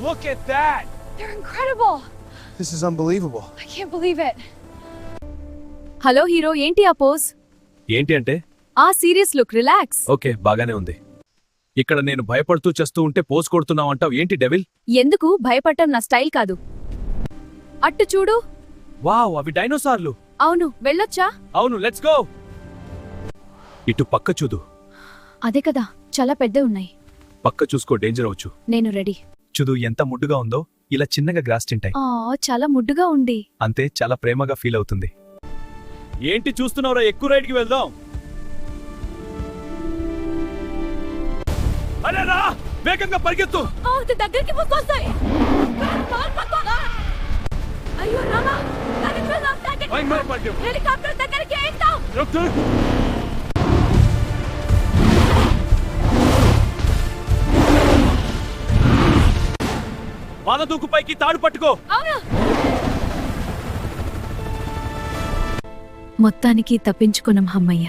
Look at that! They're incredible. This is unbelievable. I can't believe it. Hello hero, ఏంటి ఆ pose? ఏంటి అంటే? ఆ సీరియస్ లుక్, రిలాక్స్. ఓకే, బాగానే ఉంది. ఇక్కడ నేను భయపడుతూ చేస్తూ ఉంటే పోజ్ కొడుతున్నావు అంటావు ఏంటి డెవిల్? ఎందుకు భయపడటం నా స్టైల్ కాదు. అట్టు చూడు. వావ్, అవి డైనోసార్లు. అవును, వెళ్ళొచ్చా? అవును, లెట్స్ గో. ఇటు పక్క చూడు. అదే కదా, చాలా పెద్ద ఉన్నాయి. పక్క చూసుకో, డేంజర్ అవచ్చు. నేను రెడీ. చూడు ఎంత ముడ్డుగా ఉందో. ఇలా చిన్నగా గ్రాస్ తింటాయి. చాలా ముడ్డుగా ఉంది. అంతే, చాలా ప్రేమగా ఫీల్ అవుతుంది. ఏంటి చూస్తున్నావురా, ఎక్కువ రైడ్కి వెళ్దాం. అరే రా, వేగంగా పరిగెత్తు. దగ్గరికి వస్తాయి. అయ్యో రామా, హెలికాప్టర్ దగ్గరికి వెళ్తాం. వానదూకు పైకి తాడు పట్టుకో. మొత్తానికి తప్పించుకున్నాం, అమ్మయ్య.